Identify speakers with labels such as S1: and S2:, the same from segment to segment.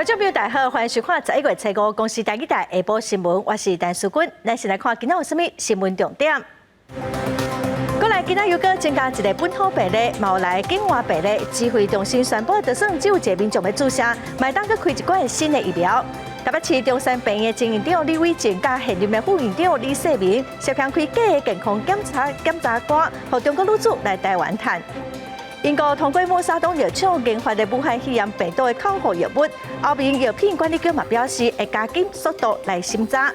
S1: 众朋友大家好，欢迎收看11月初5公司台语台下晡新闻，我是陈淑君，咱先来看今仔有啥物新闻重点。过来，今仔又搁增加一个本土病例，嘛有来境外病例。指挥中心宣布，就算只有一个民众要注射，嘛当搁开一罐新的疫苗。台北市中山病院前院长李伟正甲现任的副院长李世民，涉嫌开假的健康检查单，和中国女子来台湾谈。英国通过默沙东药厂研发的武汉肺炎病毒的口服药物，欧盟药品管理局嘛表示会加紧速度来审查。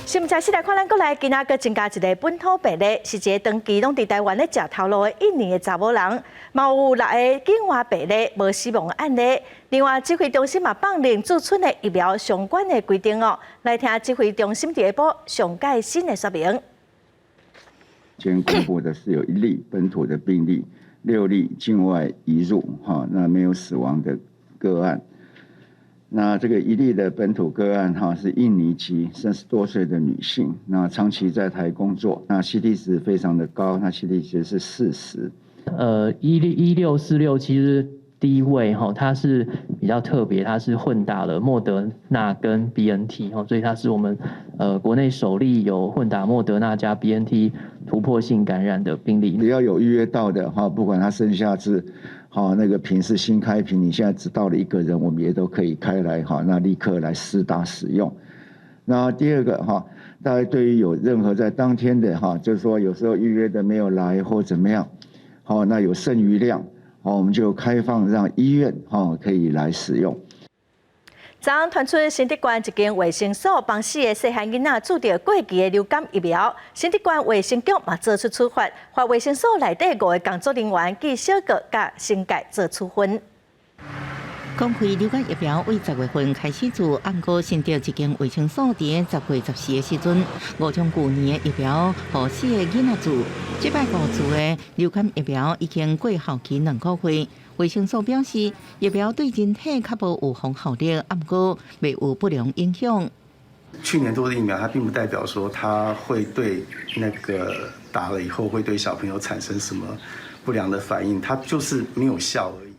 S1: 新闻先来看，咱过来今仔搁增加一个本土病例，是一个长期拢伫台湾咧食头路的印尼的查某人，嘛有6个境外病例无死亡的案例。另外，指挥中心嘛放令驻村的疫苗相关的规定哦，来听指挥中心下晡上届新的说明。
S2: 前公布的是有1例本土的病例，6例境外移入，那没有死亡的个案。那这个1例的本土个案是印尼籍30多岁的女性，那长期在台工作，那 CT 值非常的高，那 CT 值是40。
S3: 1646其实第一位它是比较特别，它是混打了莫德纳跟 BNT 所以它是我们国内首例有混打莫德纳加 BNT 突破性感染的病例。
S2: 只要有预约到的不管他剩下是那个瓶是新开瓶，你现在只到了1个人，我们也都可以开来那立刻来施打使用。那第二个大概对于有任何在当天的就是说有时候预约的没有来或怎么样，那有剩余量。我们就开放让医院可以来使用。
S1: 昨天传出新竹县一间卫生所帮4个细汉囡仔注射过期的流感疫苗，新竹县卫生局嘛做出处罚，罚卫生所内底5个工作人员记小过甲新界做处分。
S4: 公开流感疫苗为10月份开始做，按过新竹一间卫生所伫10月14的时阵，5种旧年的疫苗予4个囡仔做。这摆5注的流感疫苗已经过效期2个月。卫生所表示，疫苗对人体较无有防效力，按过未有不良影响。
S5: 去年多的疫苗，它并不代表说它会对那个打了以后会对小朋友产生什么不良的反应，它就是没有效而已。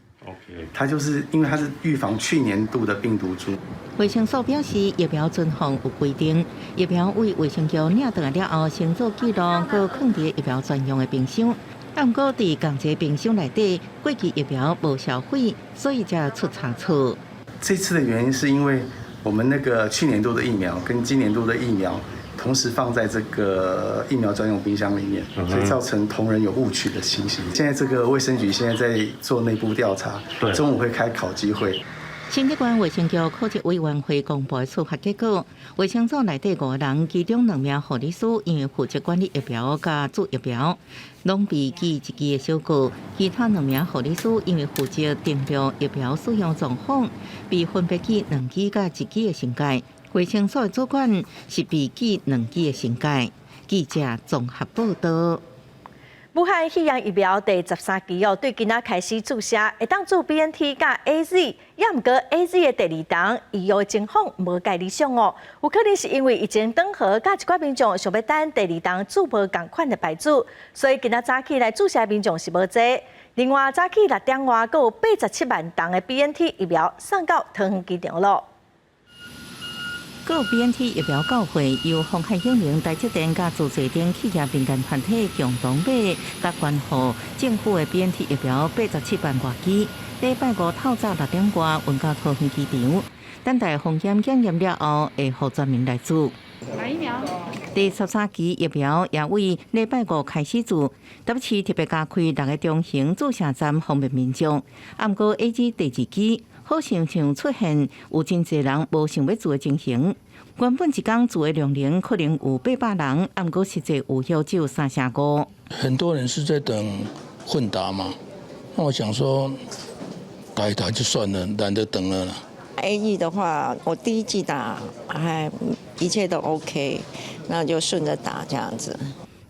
S5: 它就是因为它是预防去年度的病毒株。
S4: 卫生所表示，疫苗存放有规定，疫苗为卫生局领回来了后，先做记录，搁放伫疫苗专用的冰箱。按过伫同一个冰箱内底，过期疫苗无销毁，所以才出差错。
S5: 这次的原因是因为我们那个去年度的疫苗跟今年度的疫苗同时放在这个疫苗专用冰箱里面，所以造成同仁有误取的情形。现在这个卫生局现在在做内部调查，中午会开考绩会。
S4: 新竹县卫生局考级委员会公布处罚结果，卫生所内底5个人，其中2名护理师因为负责管理疫苗甲注疫苗，拢被记1支的小过；其他2名护理师因为负责定标疫苗使用状况，被分别记2支甲1支的新界。卫生所的主管是被记2支的新界。记者综合报道。
S1: 武汉肺炎疫苗第13期对今仔开始注射，会当注 BNT 甲 AZ， 也毋过 AZ 的第2档医药情况无介理想哦，有可能是因为疫情等候，甲一寡民众想要等第2档注无同款的牌子，所以今仔早起来注射民众是无济。另外，早起6点外，阁有87万档的 BNT 疫苗送到桃园机场了。
S4: 各 BNT 疫苗到会由鸿海永宁、台积电甲自制电企业民间团体共同买，甲关乎政府的 BNT 疫苗87万外支。礼拜5透早6点外运到桃园机场，等待风险检验了后，会互全民来做。
S6: 打疫苗。
S4: 第13期疫苗也为礼拜5开始做，台北市特别加开6个中型注射站方便民众。按过 AZ 第2期。好像出现有真侪人无想要做的情形。原本一天做的量能可能有800人，按过实际有效只有3.5%。
S7: 很多人是在等混打嘛，那我想说打一打就算了，懒得等了啦。
S8: AE 的话，我第1剂打还一切都 OK， 那就顺着打这样子。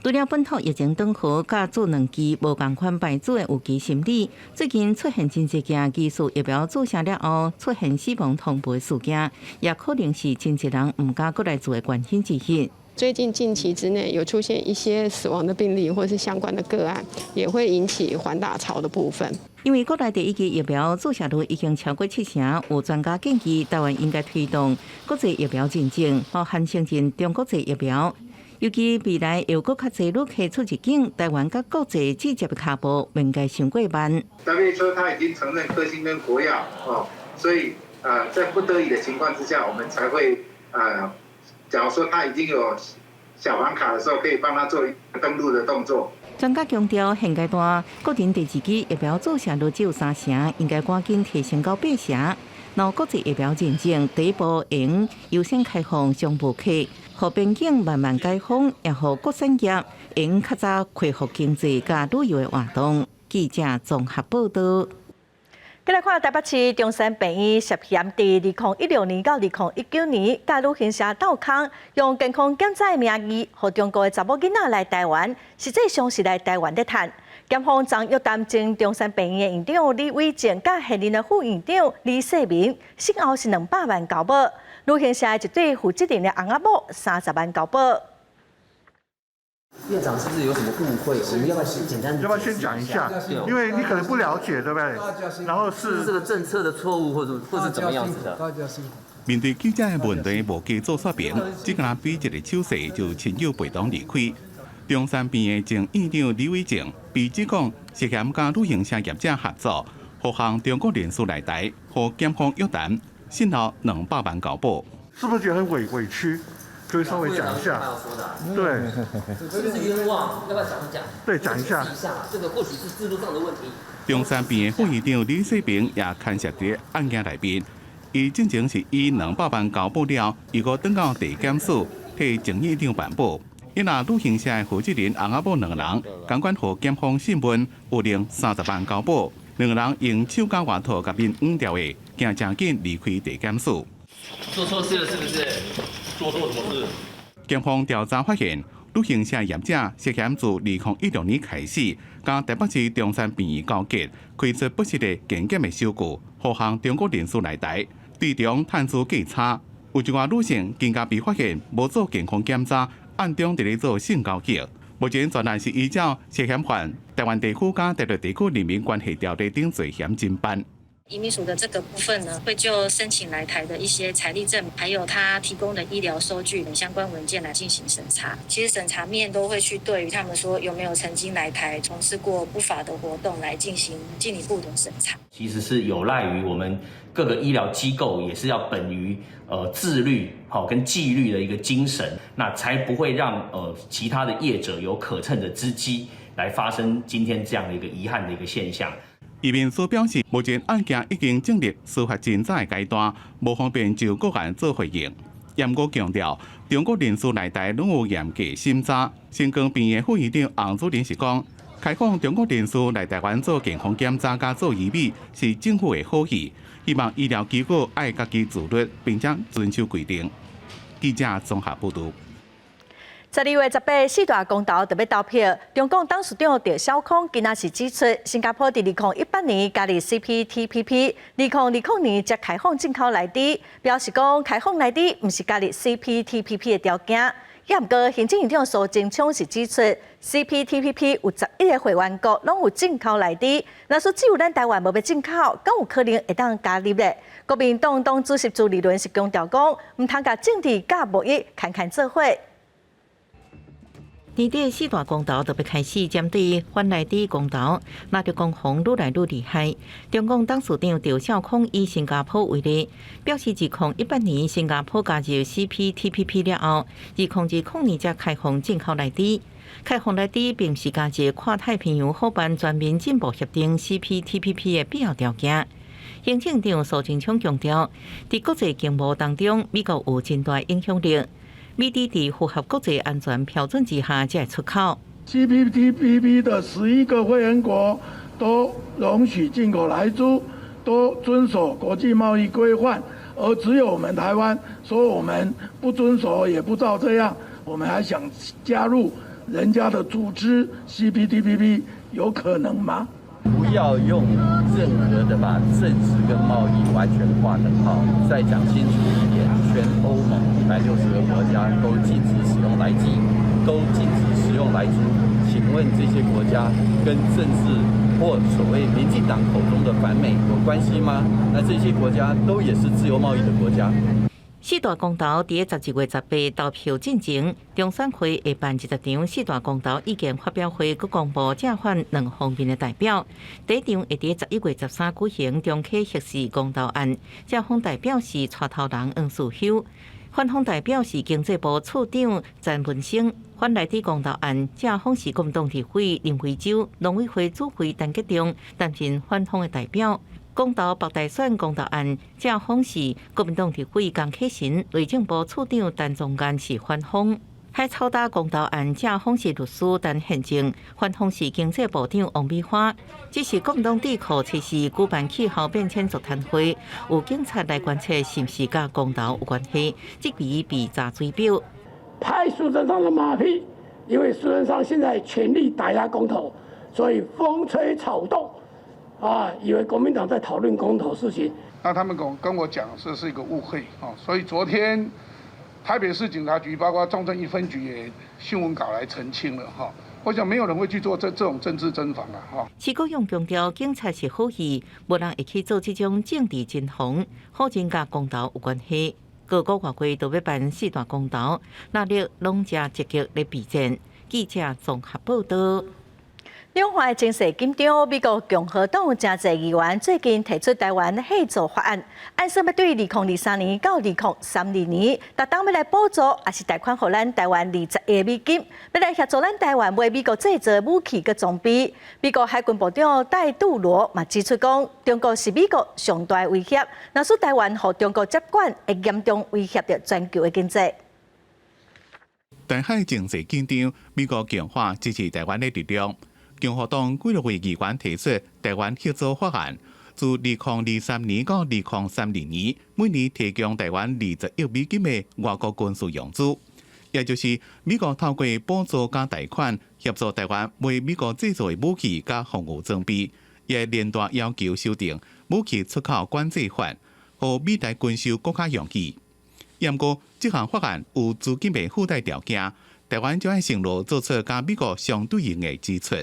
S4: 除了本土疫情等候，甲做2剂无同款牌子的有其心理，最近出现真侪件技术疫苗注射了后出现死亡通报事件，也可能是真侪人毋敢过来做的原因之一。
S6: 最近近期之内有出现一些死亡的病例或是相关的个案，也会引起缓打潮的部分。
S4: 因为国内第一剂疫苗注射率已经超过70%，有专家建议台湾应该推动国际疫苗进境，包含承认中国籍疫苗。尤其未来有更较侪旅客出入境，台湾甲国际直接的脚步应该上过慢。
S9: WHO 它已经承认科兴跟国药所以在不得已的情况之下，我们才会假如说他已经有小黄卡的时候，可以帮他做登录的动作。
S4: 专家强调，现阶段个人第二剂疫苗注射率只有30%，应该赶紧提升到80%。然国际疫苗认证第一步应优先开放商务客，让边境慢慢解封，也让各产业应较早恢复经济甲旅游的活动。记者综合报道。
S1: 再来看台北市中山病院涉嫌在2016年到2019年，甲旅行社斗空，用健康检查的名义，和中国的查某囡仔来台湾，实际上是来台湾咧趁。检方将约谈前中山病院院长李伟正，甲现任的副院长李世民，先后是200万交保，旅行社一对负责任的翁仔某30万交保。
S10: 院长是不是有什么误会？我们要不要先简单？
S11: 要不要先讲一下？因为你可能不了解，对不对？然后是
S10: 这个政策的错误，或是怎么样子的？
S12: 面对记者的问题无加做说明，只敢比一个手势就亲友陪同离开。中山病的前院长李伟正被指控涉嫌甲旅行社业者合作，互向中国人士来台，和检方约谈，先后200万交保。
S11: 是不是觉得很委屈？可以稍微讲一下。对，
S10: 这是冤枉，要不要讲一讲？
S11: 对，讲一下。
S10: 这个或许是制度上的问题。
S12: 中山病的副院长李世平也牵涉在案件内面。伊进前是以200万交保了，如果等到地检署替前院长办保。因那旅行社的负责人翁仔某2人，监管和检方讯问，有令30万交保，2人用手脚外套甲面黄掉的，惊正紧离开地检署。
S10: 做错事了是不是？做错什么事？
S12: 检方调查发现，旅行社业者涉嫌自2016年开始，甲台北市中山病院交结，开出不实的健检的收据，互向中国人士来台，对中探出价差。有一外女性更加被发现无做健康检查。暗中伫咧做性交易，目前专案是依照涉嫌犯台湾地区甲大陆地区人民关系条例等罪嫌侦办。
S13: 移民署的这个部分呢，会就申请来台的一些财力证明，还有他提供的医疗收据等相关文件来进行审查。其实审查面都会去对于他们说有没有曾经来台从事过不法的活动来进行进一步的审查。
S10: 其实是有赖于我们各个医疗机构也是要本于自律跟纪律的一个精神，那才不会让其他的业者有可乘的之机来发生今天这样的一个遗憾的一个现象。
S12: 移民署表示，目前案件已经进入司法侦查的阶段，无方便就个案做回应。严格强调，中国人士来台拢有严格审查。新光病院副院长洪主任是讲，开放中国人士来台湾做健康检查加做医美是政府的好意，希望医疗机构爱家己自律，并且遵守规定。记者综合报道。
S1: 12月18四大公投特别投票，中共董事长赵少康今仔是指出，新加坡伫2018年加入 CPTPP，2020年才开放进口内地，表示讲开放内地毋是加入 CPTPP 的条件。也毋过，行政院长苏贞昌是指出 ，CPTPP 有11个会员国拢有进口内地，若说只有咱台湾无要进口，敢有可能会当加入咧？国民党党主席朱立伦是强调讲，毋通甲政治甲贸易牵做伙。
S4: 年底四大公投特别开始针对反内地公投，那着攻防愈来愈厉害。中共董事长赵少康以新加坡为例，表示自2018年新加坡加入 CPTPP 了后，2020年才开放进口内地。开放内地并是加入跨太平洋伙伴全面进步协定 CPTPP 的必要条件。行政长苏贞昌强调，在国际经贸当中，美国有真大影响力。美的在符合国际安全标准之下才出口。
S14: CPTPP 的11个会员国都容许进口来猪，都遵守国际贸易规范，而只有我们台湾说我们不遵守，也不照这样，我们还想加入人家的组织 CPTPP， 有可能吗？
S15: 不要用任何的把政治跟贸易完全划等号，再讲清楚一点。全欧盟160个国家都禁止使用莱基，都禁止使用莱猪。请问这些国家跟政治或所谓民进党口中的反美有关系吗？那这些国家都也是自由贸易的国家。
S4: 四大公投伫12月18投票进前，中选会会办10場四大公投意見發表會，佮公布正反兩方面的代表。第一場會伫11月13舉行，中溪核四公投案，正方代表是帶頭人黃士修，反方代表是經濟部處長詹文生。反來啲公投案，正方是國民黨立委林惠洲、農委會主委陳吉仲擔任反方的代表。公投北大選公投案，正方是國民黨立委江啟臣，內政部處長陳宗彥是反方。海草大公投案，正方是律師陳憲正，反方是經濟部長王美花。這是國民黨智庫測試舉辦氣候變遷座談會，有警察來觀察是不是甲公投有關係，即筆被查水表。
S16: 拍蘇貞昌的馬屁，因為蘇貞昌現在全力打壓公投，所以風吹草動。以為國民黨在討論公投事情，
S14: 那他們跟我講這是一個誤會啊，所以昨天台北市警察局包括中正一分局也新聞稿來澄清了哈。我想沒有人會去做這種政治偵防啊哈。徐國勇強調，警察是好意，無人會去做這種政治偵防，好人甲公投有關係。各國外國都要辦四大公投，那力攏正積極來備戰。記者綜合報道。兩岸情勢緊張，美國共和黨真濟議員最近提出台灣合作法案，按說要對2023年到2032年，特登要來補助，也是貸款予咱台灣20億美金，要來協助咱台灣買美國製造武器佮裝備。美國海軍部長戴杜羅嘛指出講，中國是美國上大威脅，若說台灣和中國接管，會嚴重威脅到全球的經濟。
S12: 台海情勢緊張，美國強化支持台灣的力量。共和黨幾多位議員提出台灣合作法案，自2023年到2032年，每年提供台灣20億美金的外國軍事用資，也就是美國透過補助加貸款協助台灣為美國製造的武器加防務裝備，也連帶要求修訂武器出口管制法，和美台軍售國家用器。不過，這項法案有資金的附帶條件，台灣就要承諾做出跟美國相對應的支出。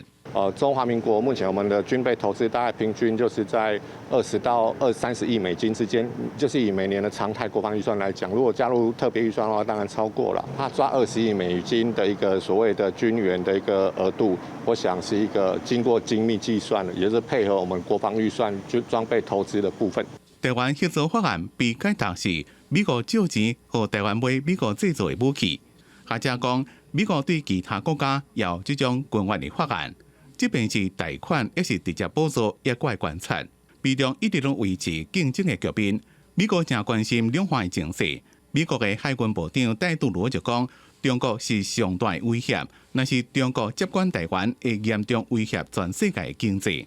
S17: 中華民國目前我們的軍備投資大概平均就是在20到30億美金之間，就是以每年的常態國防預算來講，如果加入特別預算的話，當然超過了。他抓20億美金的一個所謂的軍援的一個額度，我想是一個經過精密計算的，也就是配合我們國防預算就裝備投資的部分。
S12: 台灣合作法案被解讀是美國借錢和台灣買美國製造的武器，或者講美國對其他國家有這種軍援的法案。即便是貸款，也是直接補助，也怪觀察。美中一直都維持競爭的局面。美國正關心兩岸的情勢。美國的海軍部長戴杜羅就講，中國是上大威脅，那是中國接管台灣，會嚴重威脅全世界的經濟。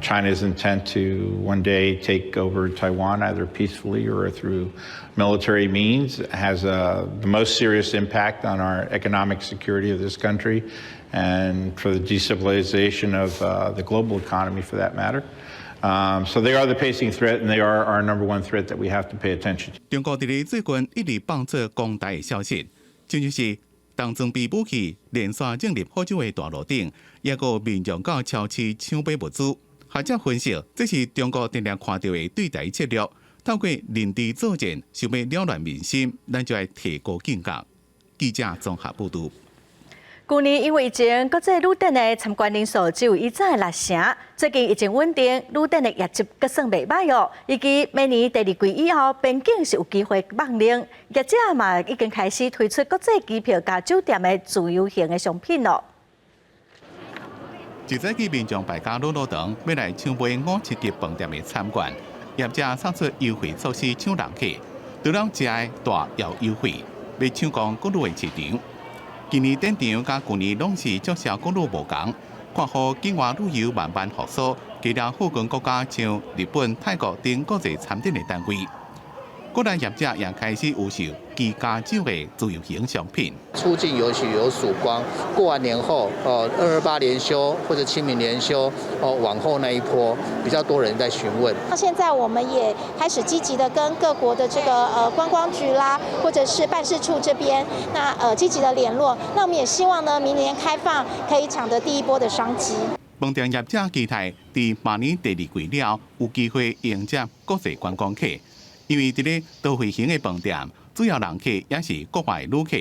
S18: China's intent to one day take over Taiwan, either peacefully or through military means, has the most serious impact on our economic security of this country and for the destabilization of the global economy, for that matter. So they are the pacing threat, and they are our number one threat that we have to pay attention to.
S12: 中國最近一直放出公台的消息，就是當裝備武器連續進入歐洲的大陸頂，也有民眾到超市搶買物資。學者分析，這是中國定定看到的對台策略，透過人地作戰，想要擾亂民心，咱就要提高警覺。記者綜合報道。去年因為疫情，國際旅展的參觀人數只有以前的6成，最近疫情穩定，旅展的業績閣算袂歹哦。以及明年第2季以後，邊境是有機會放零，業者嘛已經開始推出國際機票加酒店的自由行的商品咯。一早起民眾排家路長，要來搶買5星級飯店的參觀，業者送出優惠措施搶人客，除了食的大要優惠，要搶光各路的市場。今年展場甲去年攏是足銷各路無同，看好境外旅遊慢慢復甦，加了附近國家像日本、泰國等國際參展的單位。国内业者也开始有售机加酒的自由行商品。
S19: 出境有许有曙光，过完年后，228连休或者清明连休，往后那一波比较多人在询问。
S20: 那现在我们也开始积极的跟各国的这个观光局啦，或者是办事处这边，那积极的联络。那我们也希望呢，明年开放可以抢得第一波的商机。
S12: 饭店业者期待在明年第2季了，有机会迎接国际观光客，因为这个都会型的饭店，主要人客也是国外旅客。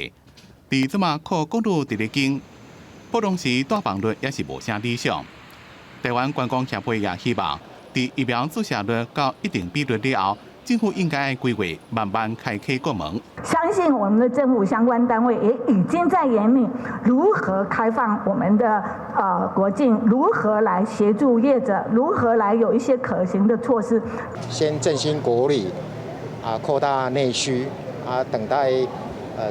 S12: 在这么靠国旅伫咧经，不同时大房率也是无啥理想。台湾观光协会也希望，在疫苗注射率到一定比率了后，政府应该规划慢慢开启国门。
S21: 相信我们的政府相关单位也已经在研拟如何开放我们的国境，如何来协助业者，如何来有一些可行的措施。
S22: 先振兴国旅，扩大内需，等待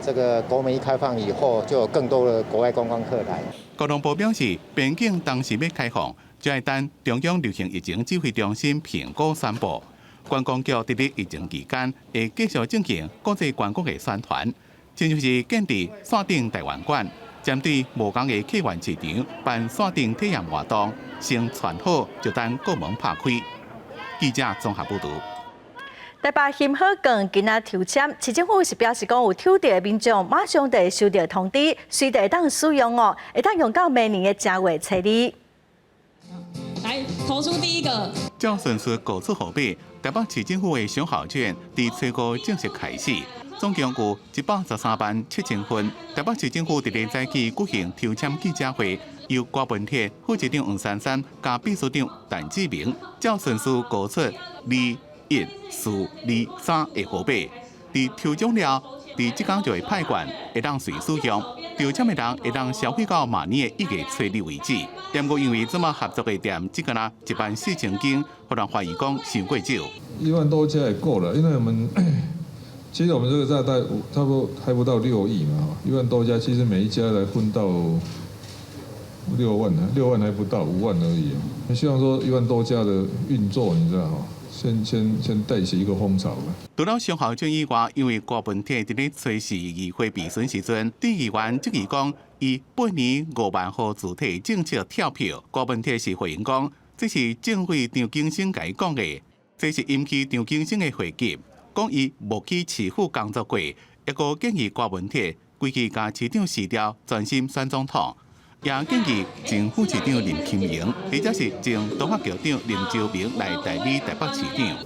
S22: 这个国门一开放以后，就有更多的国外观光客来。
S12: 交通部表示，边境当时要开放，就要等中央流行疫情指挥中心评估宣布。观光局伫咧疫情期间会继续进行国际观光的宣传，亲就是建立线顶台湾馆，针对无同的客源市场办线顶体验活动，先传好就等国门拍开。记者综合报道。
S1: 台北新河港今仔抽签，市政府是表示讲有抽到的民众马上就会收到通知，随时会当使用哦，会当用到明年的正月初2。
S23: 来投出第一个。
S12: 照顺序告出号码，台北市政府的小校卷伫初5正式开始，总共有113万7000份。台北市政府伫咧早起举行抽签记者会，由郭文铁、副市长黄珊珊加秘书长陈志明照顺序告出2、1、4、2、3的号码。伫抽奖了，伫即天就会派管，会当随使用。抽签的人会当消费到明年的1月初2为止。不过因为这么合作的店，只个呢14000间，互人怀疑讲伤过少。
S24: 1万多家也够了，因为我们其实我们这个大概差不多还不到6亿嘛，1万多家，其实每一家来分到6万还不到5万而已。希望说1万多家的运作，你知道哈。先带起一个风潮吧。
S12: 除了上校卷以外，因为郭文铁伫咧出席议会备询时阵，对议员质疑讲，以8年5万户主体政策跳票。郭文铁是回应讲，这是政委张景生甲伊讲的，这是引起张景生的回击，讲伊无去市府工作过，一个建议郭文铁规气甲市长辞掉，专心选总统。也建议前副市长林清盈，或者是前东华局长林周明来代理台北市长。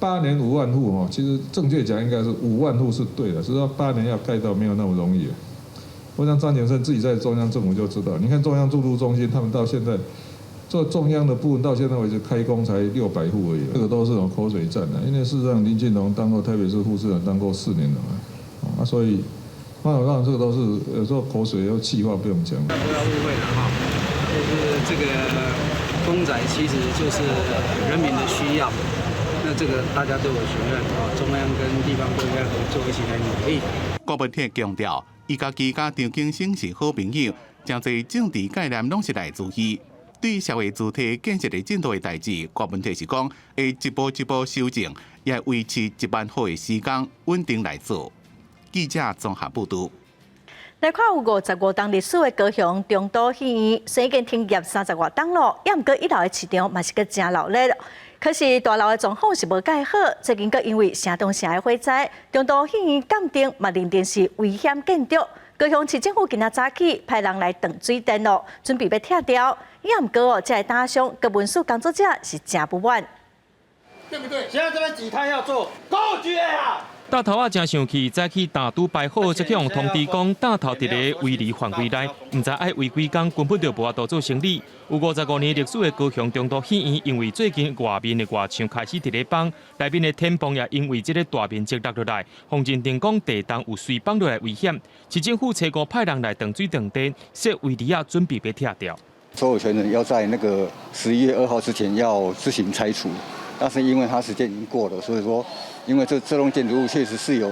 S24: 8年5万户哈，其实正确讲应该是5万户是对的，只是说8年要盖到没有那么容易。我想张景生自己在中央政府就知道，你看中央驻都中心，他们到现在做中央的部分到现在为止开工才600户而已，这个都是种口水战的。因为事实上林进荣当过台北市副市长，当过4年了嘛，所以。那这个都是有时候口水又气话不用讲。
S25: 不要误会了哈，就是这个公仔其实就是人民的需要，那这个大家都有责任啊，中央跟地方都应该合作一起来努力。
S12: 郭文铁强调，伊家己甲张景生是好朋友，真侪政治概念拢是来自伊。对社会主体建设的进度的代志，郭文铁是讲会一步一步修正，也维持1万户的时间稳定来做。记者综合报道。
S1: 来看有55栋历史的高雄中都戏院，虽已经停业30多栋了，也毋过1楼的市场嘛是个真闹热。可是大楼的状况是无介好，最近阁因为城东城的火灾，中都戏院鉴定嘛认定是危险建筑。高雄市政府今仔早起派人来断水电路，准备要拆掉。也毋过这个打伤各文书工作者是真不满。
S26: 对不对？现在这边几摊要做，够绝啊！
S27: 大头仔真生气，早起打赌摆好，才去用通知讲大头伫咧围篱范围内，唔知爱围几工，根本就无法度做生意。有55年历史的高雄中都戏院，因为最近外面的外墙开始伫咧崩，内面的天棚也因为这个大面积落落来，防震电工地动有随崩落来危险。市政府初5派人来断水断电，说围篱啊准备被拆掉。
S28: 所有权人要在那个11月2号之前要自行拆除。但是因为它时间已经过了，所以说，因为这栋建筑物确实是有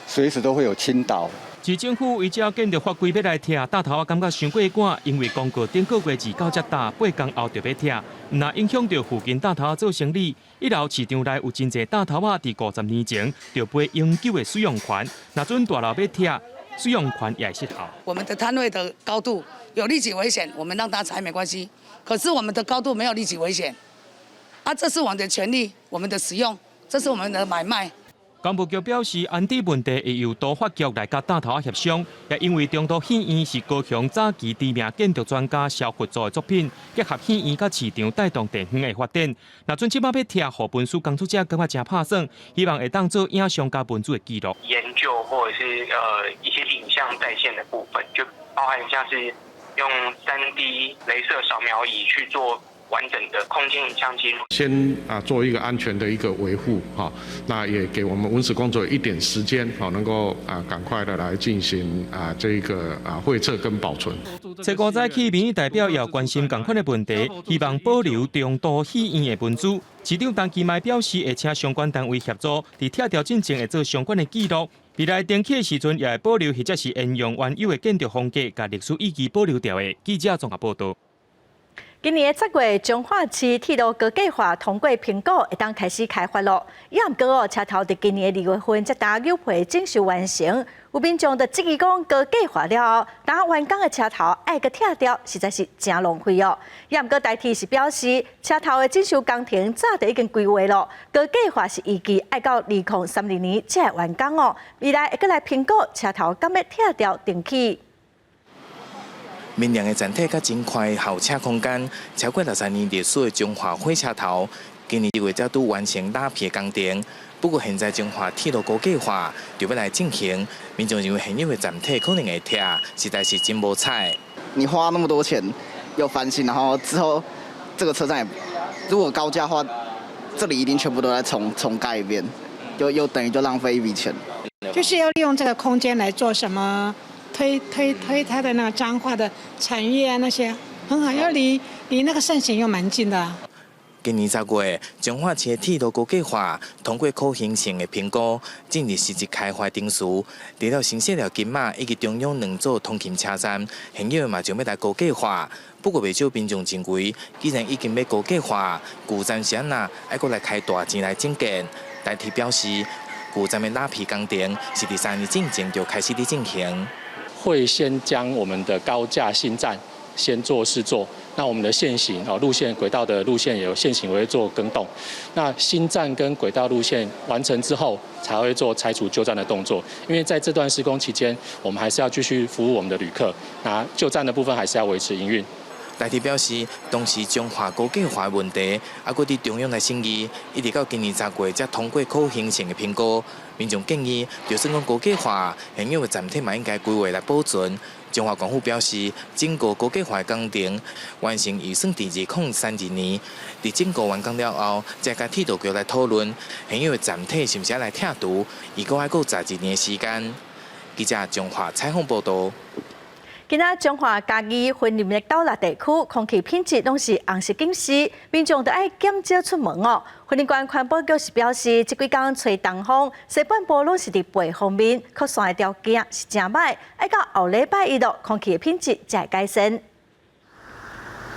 S28: 随时都会有倾倒。
S27: 市政府为只建筑法规要来拆，大头感觉伤过赶，因为公告顶个月29才打，8天后就要拆，那影响到附近大头做生意。一楼市场内有真侪大头伫50年前就被永久的使用权，那阵大楼要拆，使用权也失效。
S2: 我们的摊位的高度有立体危险，我们让它拆没关系。可是我们的高度没有立体危险，这是我们的权利，我们的使用，这是我们的买卖。
S27: 工务局表示，安置问题会由都发局来甲大头协商，也因为中都戏院是高雄早期知名建筑专家肖佛做的作品，结合戏院甲市场带动地方的发展。那阵即摆要拆，互文书工作者感觉真拍算，希望会当做影像加文字的记录。
S3: 研究或者是一些影像再现的部分，就包含像是用3D 雷射扫描仪去做完整的空间影像记录，
S5: 先做一个安全的一个维护哈，那也给我们文史工作一点时间，好能够赶快的来进行这个绘测跟保存。
S27: 蔡国早起民意代表也关心同款的问题，希望保留中都戏院的文书。市长陈其迈表示，会请相关单位协助，伫拆掉进程会做相关的记录。未来登记的时阵也会保留或者是沿用原有的建筑风格，甲历史意义保留掉的。记者综合报道。
S1: 今年10月，彰化市铁路高架化通过评估，会当开始开发咯。也毋过车头伫今年2月份才打油皮正式完成。有民众就质疑讲，高架化了后，打完工的车头爱个拆掉，实在是真浪费哦。也毋过代替是表示，车头的整修工程早就已经规划咯。高架化是预计爱到2030年才会完工哦。未来会阁来评估车头敢要拆掉定期。
S6: 明亮的站体甲真快的候车空间，超过60年历史的中华火车头，今年2月才拄完成拉皮工程。不过现在中华铁路高架化就要来进行，民众认为现有的站体可能会拆，实在是真无彩。
S7: 你花那么多钱又翻新，然后之后这个车站也如果高架的话，这里一定全部都在重盖一遍，又等于就浪费一笔钱。
S8: 就是要利用这个空间来做什么？推它的那个彰化的产业啊，那些很好，要离那个圣贤又蛮近的。
S6: 今年10月，彰化市的铁路高架化通过可行性的评估，进入实质开发程序。除了新设了金马以及中央2座通勤车站，现有嘛就要来高架化。不过，未少民众认为，既然已经要高架化，旧站是安那爱过来开大钱来整建？代替表示，旧站的拉皮工程是第3年进前就开始在进行。
S9: 会先将我们的高架新站先做试做，那我们的线型路线轨道的路线也有线型会做更动。那新站跟轨道路线完成之后，才会做拆除旧站的动作。因为在这段施工期间，我们还是要继续服务我们的旅客，那旧站的部分还是要维持营运。
S6: 代替表示，当时彰化高架化问题，搁伫中央来审议，一直到今年10月才通过可行性的评估。民众建议，就算讲高架化，现有的站体嘛应该规划来保存。彰化县府表示，整个高架化工程完成预算伫2032年，伫整个完工了后，再甲铁路局来讨论现有的站体是毋是要来拆除，伊阁还阁12年的时间。记者彰化采访报道。
S1: 今仔彰化嘉义云林的岛内地区空气品质拢是红色警示，民众都爱减少出门哦。云林县环保局是表示，这几天吹东风，西半部拢是伫北方面，扩散的条件是真歹，爱到后礼拜一咯，空气的品质才会改善。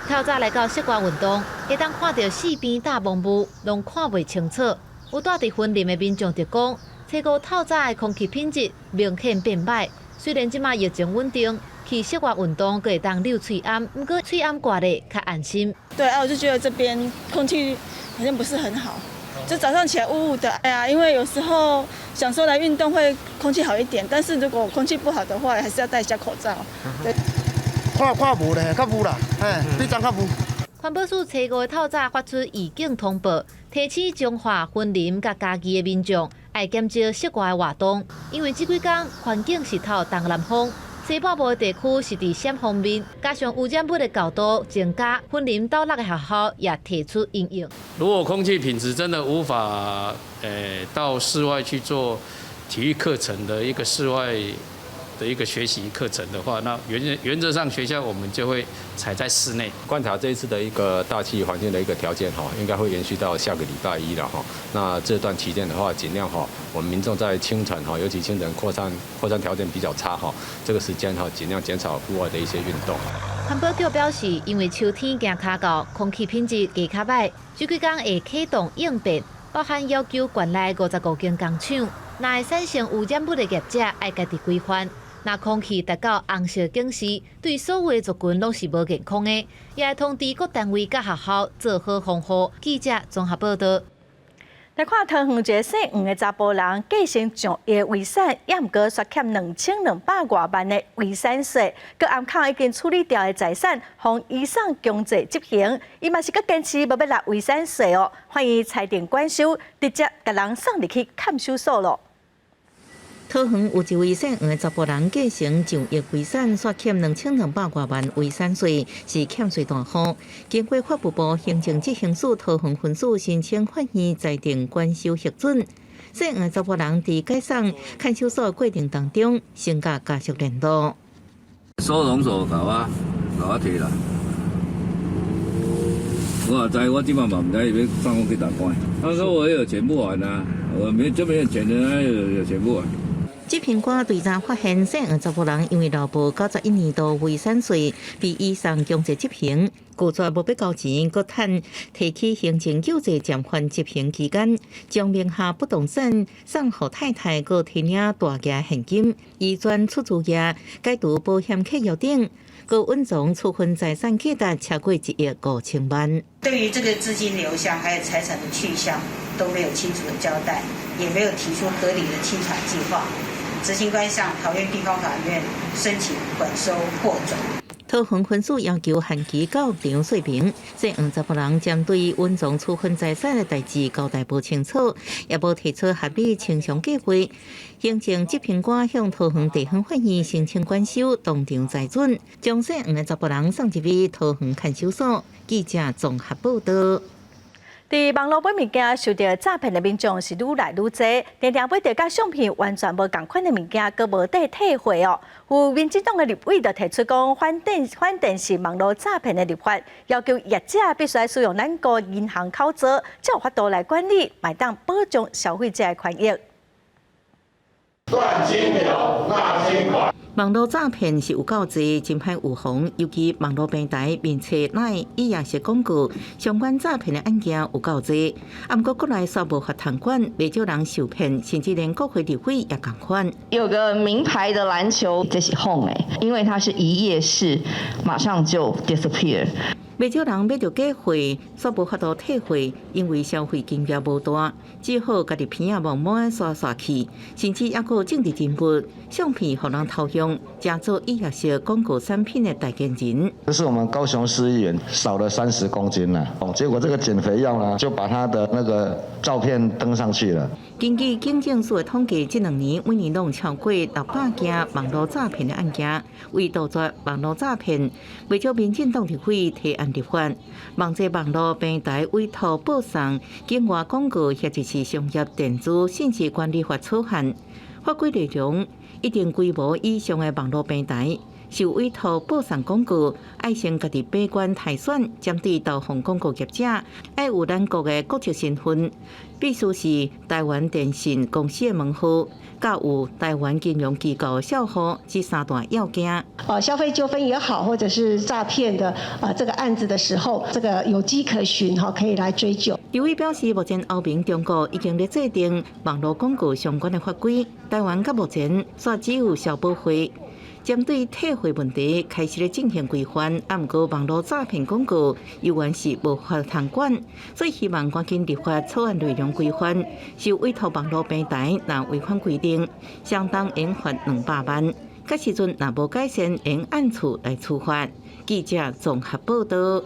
S11: 透早来到室外运动，会当看到四边大幕布，拢看袂清楚。有住伫云林的民众就讲，初五透早的空气品质明显变歹。虽然即马疫情稳定，去室外运动可会当溜喙暗，不过喙暗挂的较安心。
S29: 对啊，我就觉得这边空气好像不是很好，就早上起来雾雾的。哎呀，因为有时候想说来运动会空气好一点，但是如果空气不好的话，还是要戴一下口罩。对，
S30: 看无咧，较雾啦，比昨较雾。
S11: 环保署初五透早发出预警通报，提醒彰化、云林甲嘉义的民众爱减少室外活动，因为这几天环境是透东南风。西半部的地区是伫闪方面，加上污染物的高度增加，云林岛内的学校也提出因应。
S31: 如果空气品质真的无法到室外去做体育课程的一个室外的一个学习课程的话，那原则上学校我们就会采在室内。
S4: 观察这一次的一个大气环境的一个条件哈，应该会延续到下个礼拜一了哈。那这段期间的话，尽量哈，我们民众在清晨哈，尤其清晨扩散条件比较差哈，这个时间哈，尽量减少户外的一些运动。
S11: 环保局表示，因为秋天行卡高，空气品质加较歹，这几天会启动应变，包含要求县内55间工厂，若会产生污染物的业者爱家己规范。若空气达到红色警示，对所有的族群拢是无健康的，也会通知各单位甲学校做好防护。记者综合报道。
S1: 来看桃园一个姓黄的查甫人继承上亿遗产，也毋过涉欠2200多万的遗产税，佮暗坑已经处理掉的财产，向移送强制执行。伊嘛是佮坚持无要纳遗产税哦，欢迎裁定管收，直接甲人送入去看守所咯。
S10: 桃园有一位姓黄的查甫人继承上亿遗产，涉欠2200多万遗产税，是欠税大户。经过法务部行政执行署桃园分署申请法院裁定管收核准。姓黄的查甫人伫解送看守所过程当中，先甲家属联络。
S13: 收容所甲我摕啦，我也知，我即摆嘛毋知伊要送我去哪关。他说我有钱不还啊，我没有钱的，有钱不还。
S10: 执行官调查发现，姓黄查甫人因为劳保91年度遗产税被移送强制执行，拒绝无要交钱，搁趁提起行政救济暂缓执行期间，将名下不动产送予太太，搁提领大额现金，移转出租业，解除保险契约等，搁稳重处分财产价值超过1亿5千万。
S14: 对于这个资金流向还有财产的去向都没有清楚的交代，也没有提出合理的清偿计划。执行官向桃园地方法院申请管收获准。
S10: 桃园分署要求限期到场说明，姓黄查甫人针对稳重处分财产的代志交代不清楚，也无提出合理清偿计划。行政执行官向桃园地方法院申请管收，当场裁准，将姓黄的查甫人送入去桃园看守所。记者综合报道。
S1: 伫网络买物件受到诈骗的民众是愈来愈多，常常买到甲相片完全无同款的物件，佮无得退回哦。有民进党的立委就提出讲，反电是网络诈骗的立法，要求业者必须使用咱国银行口座，才有法度来管理，买当保障消费者的权益。
S15: 断金流，纳金款。
S10: 网络诈骗是有够侪，真歹预防。尤其网络平台、面册内伊也是广告，相关诈骗的案件有够侪。啊，不过国内煞无法通管，袂少人受骗，甚至连国会立委也共款。
S16: 有个名牌的篮球，这是哄因为它是一夜式，马上就 disappear。
S10: 袂少人买到假货，煞无法度退货，因为消费金额无大，只好家己片啊慢慢刷刷去，甚至还有政治人物相片互人偷用，假做医药式广告产品的代言人。
S17: 这是我们高雄市议员少了30公斤了，结果这个减肥药呢，就把他的那个照片登上去了。
S10: 根据警政署的统计，这2年每年拢超过600件网络诈骗的案件。为杜绝网络诈骗，为少民进党立委提案立法，望这网络平台委托报送境外广告，或者是商业电子信息管理法草案。法规内容，一定规模以上的网络平台，受委托报送广告，爱先家己闭关汰选，针对投放广告业者，爱有咱国的国籍身份，必须是台湾电信公司的门户，甲有台湾金融机构的账户，这3大要件。
S18: 消费纠纷也好，或者是诈骗的这个案子的时候，这个有迹可循可以来追究。
S10: 立委表示，目前欧盟、中国已经在制定网络广告相关的法规，台湾到目前煞只有消保会。针对退货问题，开始咧进行规范，啊，不过网络诈骗广告依然是无法通管，所以希望赶紧立法草案内容规范，受委托网络平台若违反规定，相当刑罚200万。到时阵若无改善，应按处来处罚。记者综合报道。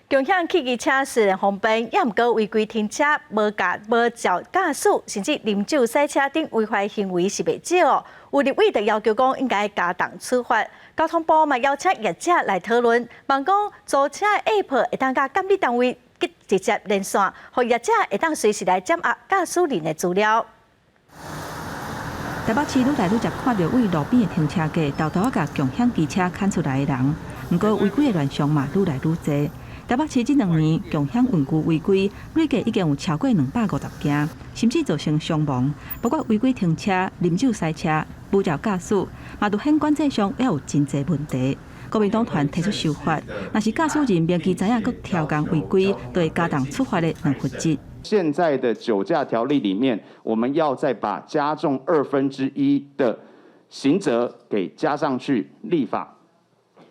S1: 共享汽机车虽然方便，也毋过违规停车、无照驾驶，甚至啉酒驶车等违法行为是袂少哦。有立委就要求讲应该加重处罚。交通部嘛邀请业者来讨论，望讲租车 App 会当甲监理单位直接连线，互业者会当随时来掌握驾驶人的资料。
S2: 台北市愈来愈常看到为路边的停车架偷偷甲共享机车牵出来的人，不过违规的乱象嘛愈来愈多。台北市这2年共享运具违规累计已经有超过250件，甚至造成伤亡，包括违规停车、啉酒塞车、无照驾驶，嘛都显管制上也有真侪问题。国民党团提出修法，若是驾驶人明记知影佮超工违规，就会加重处罚的罚则。
S12: 现在的酒驾条例里面，我们要再把加重1/2的刑责给加上去立法，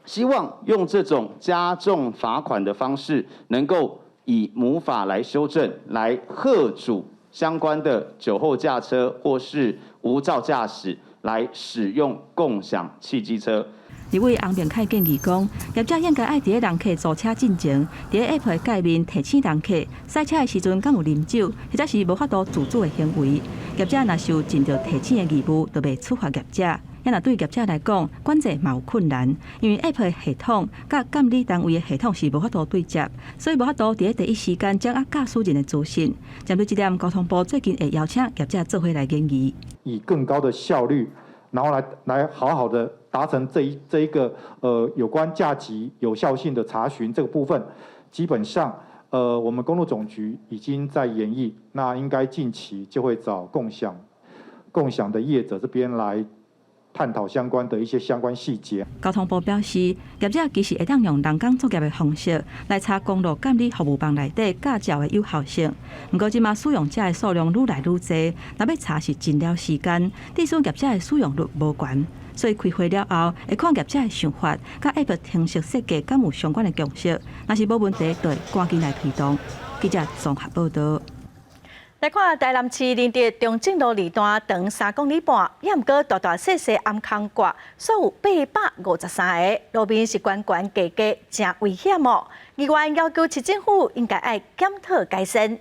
S12: 希望用这种加重罚款的方式，能够以母法来修正，来吓阻相关的酒后驾车或是无照驾驶来使用共享汽机车。
S2: 立委洪炳凯建议讲，业者应该爱伫人客坐车进前，伫 App 的界面提醒人客赛车的时阵敢有啉酒，或者是无法度自主的行为。业者若是有尽到提醒的义务，就袂处罚业者。也若对业者来讲，管制嘛有困难，因为 App 的系统甲监理单位的系统是无法度对接，所以无法度伫第一时间掌握驾驶人的资讯。针对这点，交通部最近会邀请业者做伙来研议，
S19: 以更高的效率，然后来好好的达成这一个有关驾级有效性的查询这个部分，基本上我们公路总局已经在研议，那应该近期就会找共享的业者这边来探讨相关的一些相关细节。
S2: 交通部表示，业者其实会当用人工作业的方式来查公路监理服务网内底驾照的有效性。不过，即马使用者的数量愈来愈多，若要查是真了时间，致使业者的使用率无悬。所以开会了后，会看业者的想法，甲 App 程式设计敢有相关的共识。若是无问题，就会赶紧来推动。记者综合报道。
S1: 来看台南市林德中正路二段长3公里半，也毋过大大细细暗空挂，所有853个路面是悬悬低低，真危险哦。议员要求市政府应该爱检讨改善。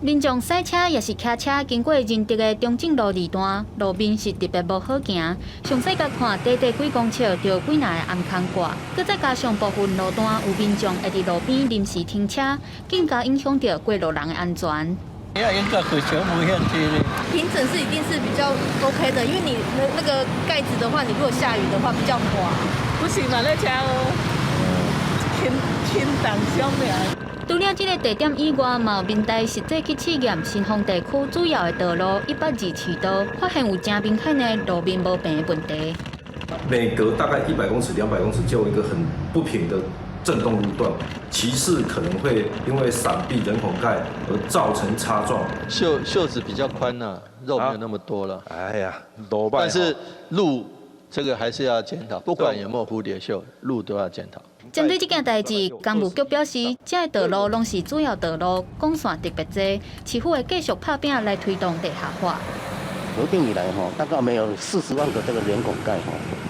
S20: 民众赛车也是骑车经过仁德的中正路2段，路面是特别无好行。详细甲看，短短几公尺就几若个暗空挂，佮再加上部分路段有民众会伫路边临时停车，更加影响到过路人的安全。
S21: 要应该可全部下去嘞。
S22: 平整是一定是比较 OK 的，因为你那个盖子的话，你如果下雨的话比较滑。
S21: 不行嘛，那车轻档小命。
S20: 除了这个地点以外，嘛有民代实际去试验新丰地区主要的道路127道，发现有真明显的路面无平的问题。
S23: 每隔大概100公尺、200公尺就有一个很不平的震动路段，骑士可能会因为闪避人孔盖而造成擦撞。
S24: 袖子比较宽呐，肉没有那么多了。哎呀，但是路这个还是要检讨，不管有没有蝴蝶袖，路都要检讨。
S20: 针对这件代志，工务局表示，这道路拢是主要道路，管线特别多，市府会继续拍拼来推动地下化。
S25: 核定以来大概没有40万个这个人孔盖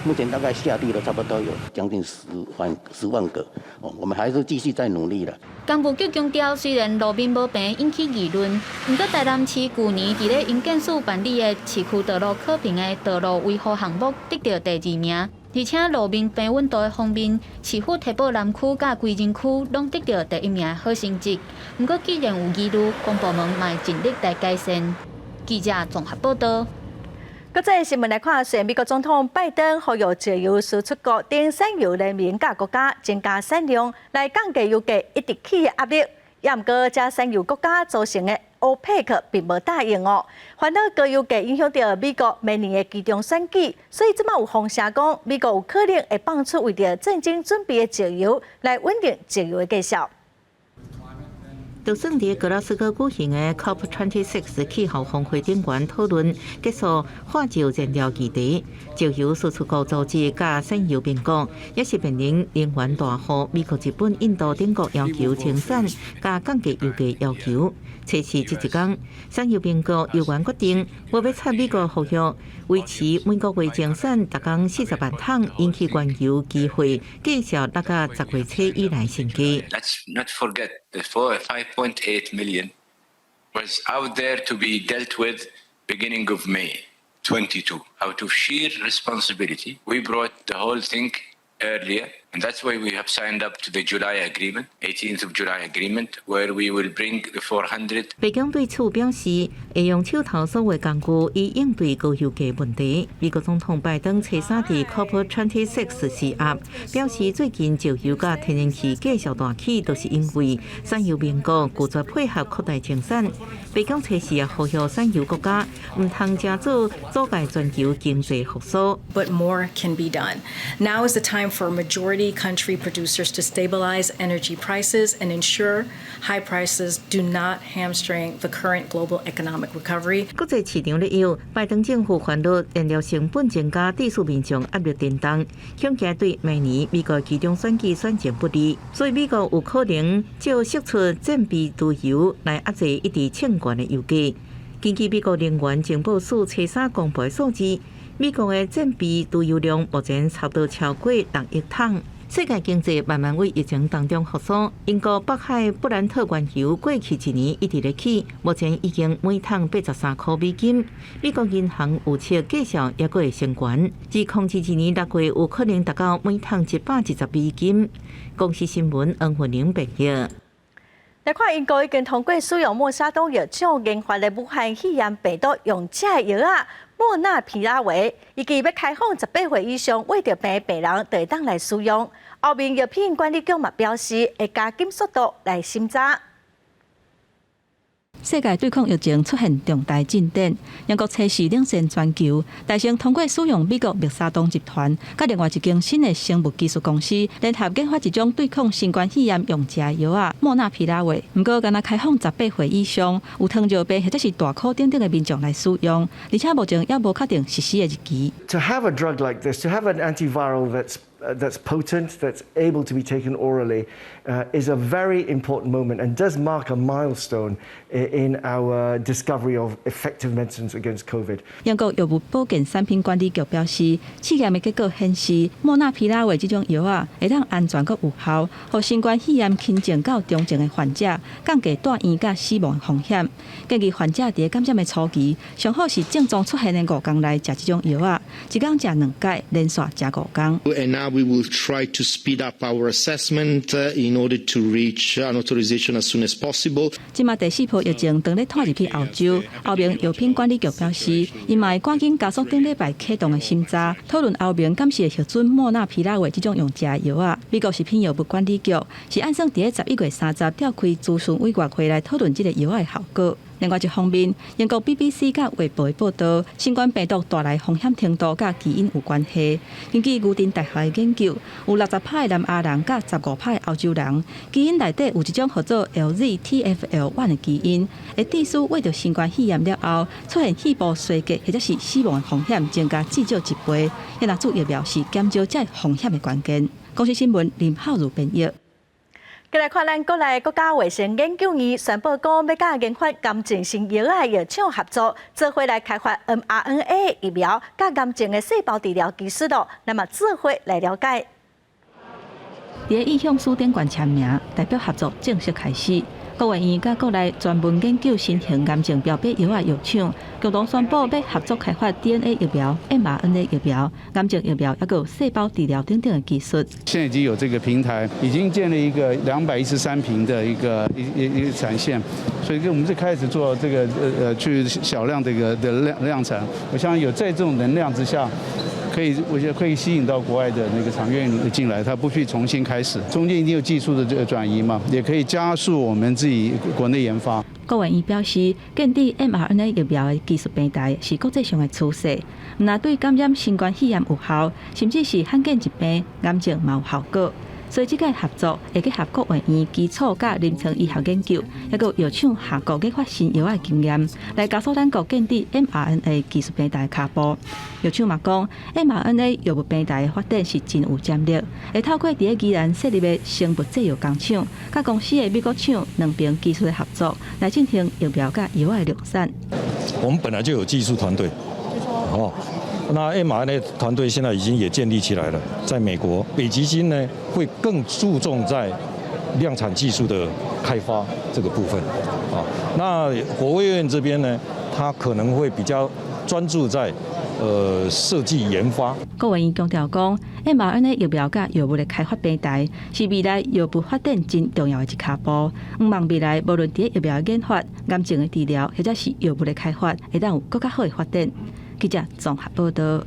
S25: 目前大概下地了差不多有将近10万个我们还是继续在努力了。
S20: 工务局强调，虽然路面无平引起议论，不过台南市去年伫咧营建署办理的市区道路考评的道路维护项目得到第2名，而且路面平稳度的方面，市府提报南区甲归仁区拢得到第1名的好成绩。不过既然有疑虑，公部门嘛尽力来改善。记者综合报道。
S1: 国际新闻来看，虽然美国总统拜登呼吁石油输出国等产油人民甲国家增加产量，来降低油价一直起的压力，也毋过这产油国家组成的OPEC 并无答应哦。烦恼高油价影响到美国明年的期中选举，所以即马有风声讲，美国有可能会放出为着战争准备的石油，来稳定石油的价销。
S10: 就算伫格拉斯哥举行的 COP26 气候峰会顶悬讨论结束化石燃料议题，石油输出国组织甲产油民国也是面临能源大户美国、日本、印度等国要求清产甲降低油价要求。测试这一天，产油民国油源决定要采美国合约，维持每个月净产达工40万桶，引起原油机会继续落到10月初以来升级。
S26: Let's not forget the 5.8 million was out there to be dealt with beginning of May 22. Out of sheer responsibility, we brought the whole thing earlier And that's why we have signed up to the July agreement, 18th of July agreement, where we will bring the 400.
S10: 北京对此表示，会用手头所有工具以应对高油价问题。美国总统拜登初三伫 COP26 施压，表示最近石油甲天然气继续大起，都是因为产油民国拒绝配合扩大生产。北京初四也呼吁产油国家唔通加做阻碍全球经济复苏。
S3: But more can be done. Now is the time for majority country producers to stabilize energy prices and ensure high prices do not hamstring the current global economic recovery.
S10: 国际市场里有拜登政府烦恼燃料成本增加，致使民众压力沉重，恐惊对明年美国其中选举选情不利，所以美国有可能就释出战备石油来压制一直欠悬的油价。根据美国能源情报署初三公布的数字，美国的战备石油量目前差不多超过6亿桶。世界经济慢慢为疫情当中复苏。英国北海布兰特原油过去一年一直在起，目前已经每桶83块美金。美国银行预测继续也会升悬，自控制一年6月有可能达到每桶110美金。公司新闻黄云玲报道。
S1: 来看英国已经通过使用默沙东药厂研发的武汉肺炎病毒用假药啊。莫纳皮拉韦以及要开放18岁以上胃着病的病人，就会当来使用。后面药品管理局嘛表示，会加紧速度来审查。
S2: 世界对抗疫情出现重大进展，英国初四领先全球，大成通过使用美国默沙东集团甲另外一间新的生物技术公司联合研发一种对抗新冠肺炎用假药啊，莫纳皮拉韦。不过，敢若开放18岁以上有糖尿病或者是大块等等的民众来使用，而且目前也无确定实施的日期。
S5: To have a drug like this, to have an antiviral that's potent, that's able to be taken orally, is a very important moment and does mark a milestone in our discovery of effective medicines against COVID.
S2: 英国药物保健产品管理局表示，试验的结果显示，莫纳皮拉韦这种药啊，会让安全佮有效，互新冠肺炎轻症到重症的患者降低住院甲死亡风险。建议患者伫感染的初期，上好是症状出现的5天内食这种药啊，一天食2剂，连续食5天。
S6: We will try to speed up our assessment in order to reach an authorization as soon as possible.
S2: 即马第4波疫情当咧拖入去欧洲，欧盟药品管理局表示，伊嘛会赶紧加速顶礼拜启动的审查，讨论欧盟敢是会核准莫纳皮拉韦这种用假药啊。美国食品药物管理局是按算伫咧11月30召开咨询委员会来讨论这个药的效果。另外一方面，英国 BBC 甲卫报报道，新冠病毒带来风险程度甲基因有关系。根据牛津大学的研究，有60%的南亚人甲15%的欧洲人，基因内底有一种叫做 LZTFL1 的基因，会致使胃着新冠肺炎了后，出现肺部衰竭或者是死亡的风险增加至少1倍。也若注疫苗是减少这风险的关键。公司新闻林浩如编译。
S1: 再来看咱国内国家卫生研究院宣布讲，要甲研发癌症新药的药厂合作，做伙来开发 mRNA 疫苗，甲癌症的细胞治疗技术咯。那么做伙来了解。
S2: 伫意向书顶悬签名，代表合作正式开始。国卫院甲国内专门研究新型癌症标靶药的药厂，共同宣布要合作开发 DNA 疫苗、mRNA 疫苗、癌症疫苗，还有细胞治疗等等的技术。
S7: 现在已经有这个平台，已经建立一个213坪的一个产线，所以我们是开始做这个去小量的量产。我相信有在这种能量之下。我觉得可以吸引到国外的那个厂愿意进来，它不必重新开始，中间一定有技术的这个转移嘛，也可以加速我们自己国内研发。
S2: 国卫院表示，建立 mRNA 疫苗的技术平台是国际上的趋势，唔但对感染新冠肺炎有效，甚至是罕见疾病、癌症嘛有效果。所以这个合作会结合国卫院基础甲临床医学研究，还有药厂下国研发新药的经验，来加速咱国建立 mRNA 技术平台的脚步。药厂嘛讲 ，mRNA 药物平台的发展是真有潜力，会透过伫咧宜兰设立的生物制药工厂，甲公司的美国厂两边技术的合作，来进行疫苗甲药的量产。
S8: 我们本来就有技术团队，那 mRNA 团队现在已经也建立起来了，在美国，北极星呢会更注重在量产技术的开发这个部分，那国卫院这边呢，它可能会比较专注在设计研发。
S2: 郭文义强调讲 ，mRNA 疫苗甲药物的开发平台是未来药物发展真重要的一脚步。希望未来无论伫疫苗的研发、癌症的治疗，或者是药物的开发，会当有更加好的发展。记者综合报道。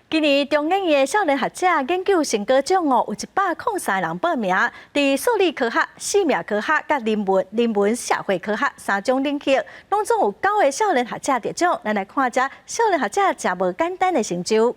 S1: 今年中研院的少年学者研究成果奖有103人报名，伫数理科学、生命科学、甲人文社会科学3种领域，拢总有9个少年学者得奖。咱来看下少年学者真无简单的成就。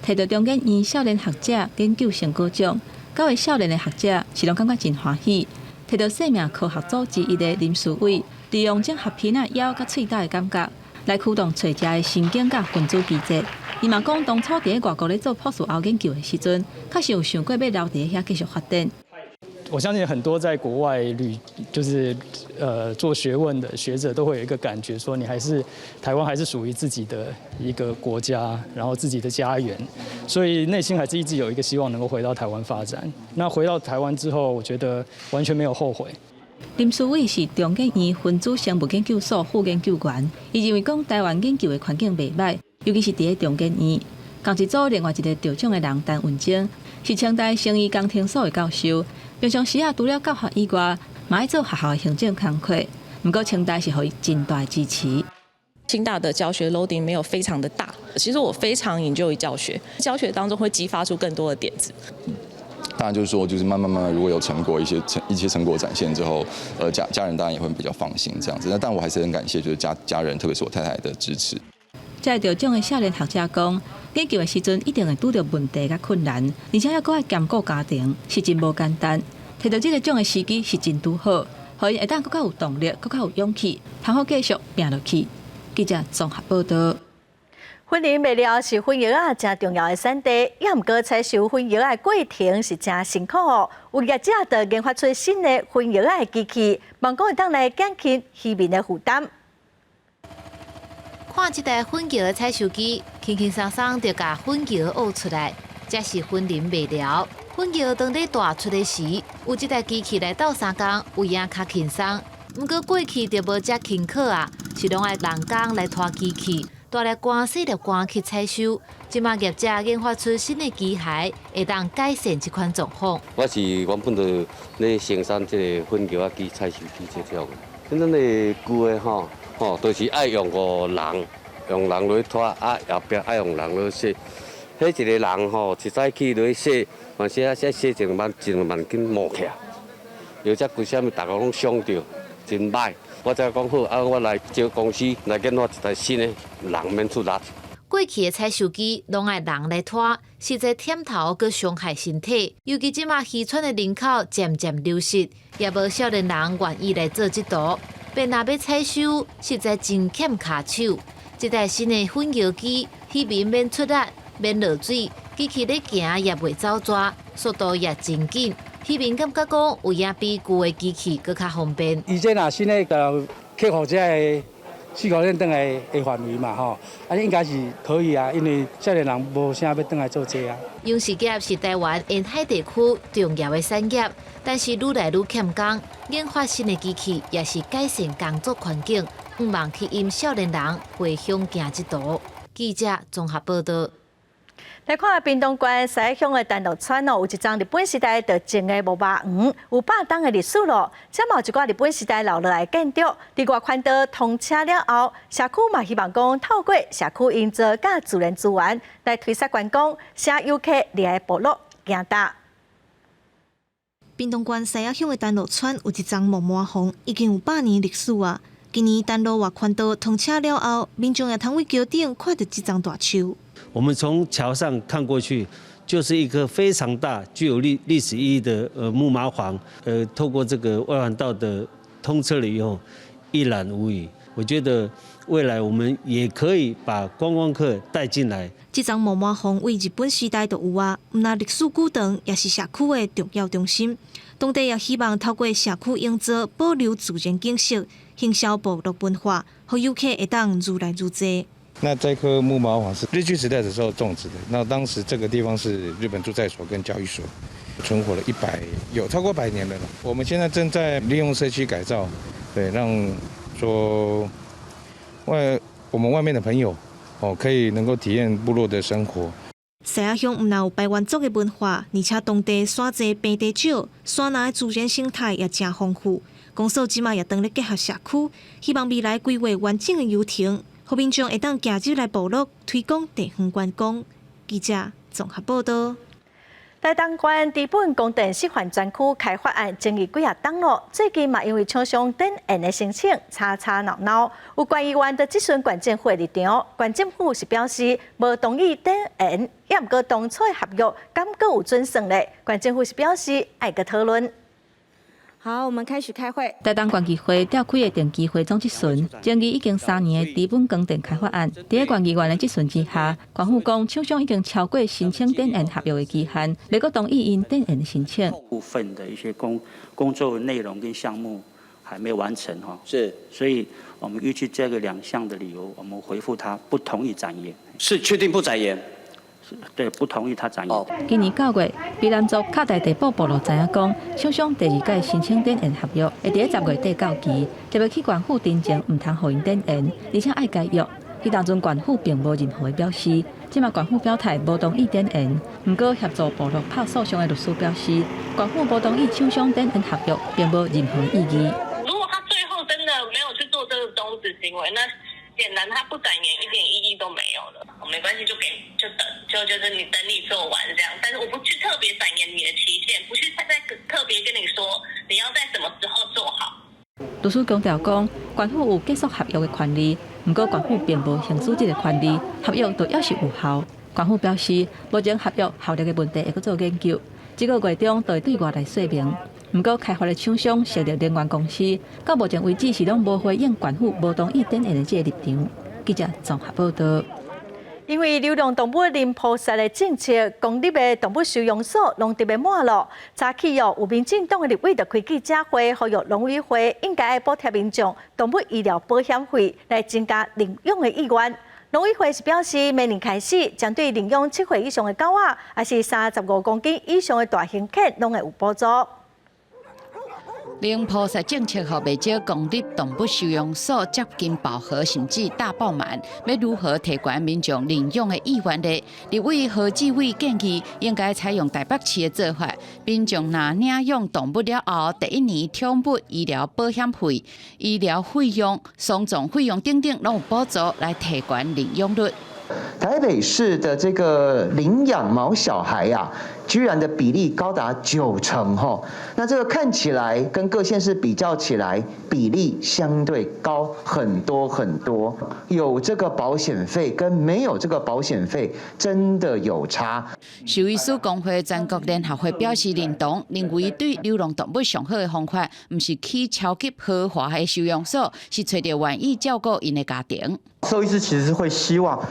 S2: 摕到中研院少年学者研究成果奖，9位少年的学者是拢感觉真欢喜。摕到生命科学组之一的林书伟，利用将合片啊咬甲喙角的感觉，来驱动找食的神经甲分子机制。伊嘛讲，当初伫外国咧做朴素后研究的时阵，确实有想过要留伫遐继续发展。
S4: 我相信很多在国外做学问的学者都会有一个感觉，说你台湾还是属于自己的一个国家，然后自己的家园，所以内心还是一直有一个希望能够回到台湾发展。那回到台湾之后，我觉得完全没有后悔。
S2: 林书伟是中研院分子生物研究所副研究员，伊认为讲台湾研究的环境袂歹，尤其是伫咧中研院。同一组另外一个得奖的人陈文晶，是清大生医工程所的教授，平常时除了教学以外，嘛爱做学校的行政工作。不过清大是给予真大的支持。
S9: 清大的教学 loading 没有非常的大，其实我非常enjoy教学，教学当中会激发出更多的点子。
S11: 当然就是说，就是慢慢，如果有成果，一些成果展现之后，家人当然也会比较放心这样子。那但我还是很感谢，就是家人，特别是我太太的支持。
S2: 在得奖的少年学者讲，研究的时阵一定会遇到问题甲困难，而且还搁爱兼顾家庭，是真无简单。摕到这个奖的时机是真拄好，互伊会当更加有动力，更加有勇气，通好继续拼落去。记者综合报道。
S1: 婚姻未了是婚药啊，真重要的产地。也毋过采收婚药的过程是真辛苦哦。有业者就研发出新的婚药的机器，望讲会当来减轻渔民的负担。
S13: 看这台粉药的采收机，轻轻松松就把粉药挖出来，这是婚龄未了。粉药当在大出的时，有这台机器来斗3工，有影较轻松。不过过去就无遮轻巧啊，是拢爱人工来拖机器。带来关细粒关去采收，即马业者研发出新的机械，会当改善这款状况。
S14: 我是原本就咧生产这个粉药机、采收机这种。真正的旧的都是爱用个人来拖，后壁爱用人来洗。迄一个人一早起来洗，嘛洗一两万紧磨起来。有只规啥物，大家拢伤着，真歹。我才讲好，我来招公司来研发一台新的，人免出力。
S13: 过去的采收机拢爱人来拖，实在忝头佮伤害身体。尤其即马渔村的人口渐渐流失，也无少年人愿意来做这道。便若要采收，实在真欠骹手。这台新的粉药机，渔民免出力，免落水，机器咧行也袂走抓，速度也真紧。渔民感觉讲有影比旧的机器更较方便。
S15: 以前新的个克服这个4、5年等来的范围嘛应该是可以啊，因为少年人无啥要等来做这啊。
S13: 养殖业是台湾沿海地区重要的产业，但是愈来愈欠工，研发新的机器也是改善工作环境，毋望去因少年人回乡行这道。记者综合报道。
S1: 来看屏东县西乡的丹路村有一张日本时代就种的木马园，有100年的历史咯。这嘛有一寡日本时代留落来建筑，伫外环道通车了后，社区嘛希望讲透过社区营造甲自然资源来推广观光，使游客来部落行搭。
S27: 屏东县西乡的丹路村有一张木马园，已经有100年历史啊。今年丹路外环道通车了后，民众也通位桥顶看到这张大树。
S28: 我们从桥上看过去，就是一个非常大、具有历史意义的木马坊。透过这个外环道的通车了以后，一览无余。我觉得未来我们也可以把观光客带进来。
S27: 这张木马坊为日本时代就有啊，毋但历史久长，也是社区的重要中心。当地也希望透过社区营造，保留自然景色，行销部落文化，让游客会当愈来愈多。
S29: 那这棵木马坊是日据时代的时候种植的，那当时这个地方是日本驻在所跟教育所，存活了超过100年了。我们现在正在利用社区改造，对，让说我们外面的朋友可以能够体验部落的生活。
S27: 西仔乡唔但有排湾族的文化，而且当地山济平地少，山内自然生态也真丰富。公所即马也当咧结合社区，希望未来规划完整的游艇，互民众会当行入来部落推广地方观光。记者综合报道。
S1: 台东县治本公园示范专区开发案争议几啊档咯，最近嘛因为厂商等案的申请吵吵闹闹，有关议员的质询县政府的立场，县政府是表示无同意等案，也毋过当初的合约敢阁有准算咧，县政府是表示爱阁讨论。
S12: 好，我们开始开会。
S2: 台东县议会召开的定期会总质询，争议已经3年的治本光电开发案，伫个县议员的质询之下，县府讲厂商已经超过申请电案合约的期限，未阁同意因电案的申请。
S16: 部分的一些工作内容跟项目还没完成哈，
S17: 是，
S16: 所以我们预计这个2项的理由，我们回复他不同意展延。
S17: 是确定不展延？
S16: 对，不同意他展延。
S2: 今年9月，卑南族卡大地部部落知影讲，厂商第2届申請電案合約，會伫10月底到期，特別去縣府申請唔通互因電案，而且愛解約。迄當陣縣府並無任何嘅表示，即馬縣府表態無同意電案，毋過協助部落拍訴訟嘅律師表示，縣府無同意廠商電案合約，並無任何意義。
S18: 如果他最後真的沒有去做這個終止行為，那顯然他不展延一點意義都沒有了。沒關係，就等，就是你等你做完這樣，但是我不去特別展延你的期限，不去再特別跟你說你要在什麼時候做好。
S2: 律師強調講，縣府有結束合約嘅權利，不過縣府並無行使這個權利，合約就要是有效。縣府表示，目前合約效力嘅問題會去做研究，這個月中就會對外來說明。不過開發嘅廠商成立能源公司，到目前為止是攏無回應縣府無同意電案嘅這個立場。記者綜合報道。
S1: 因為流浪動物零撲殺的政策，公立的動物收容所攏特別滿咯。早起有民進黨的立委就開記者會，呼籲農委會應該補貼民眾動物醫療保險費，來增加領養的意願。農委會是表示，明年開始將對領養7歲以上的狗仔，還是35公斤以上的大型犬，攏會有補助。
S19: 零撲殺政策讓不少公立動物收容所接近飽和，甚至大爆滿。要如何提高民眾領養的意願呢？立委何志偉建議應該採用台北市的做法，民眾若領養動物了後，第1年寵物醫療保險費、醫療費用、喪葬費用等等，攏有補助來提高領養率。
S21: 台北市的這個領養毛小孩啊，居然的比例高達90%哈，那這個看起來跟各縣市比較起來，比例相對高很多很多。有這個保險費跟沒有這個保險費真的有差。
S19: 獸醫師公會全國聯合會表示認同，認為對流浪動物上好的方法，不是去超級豪華的收容所，是找到願意照顧因的家庭。
S22: 獸醫師其實是會希望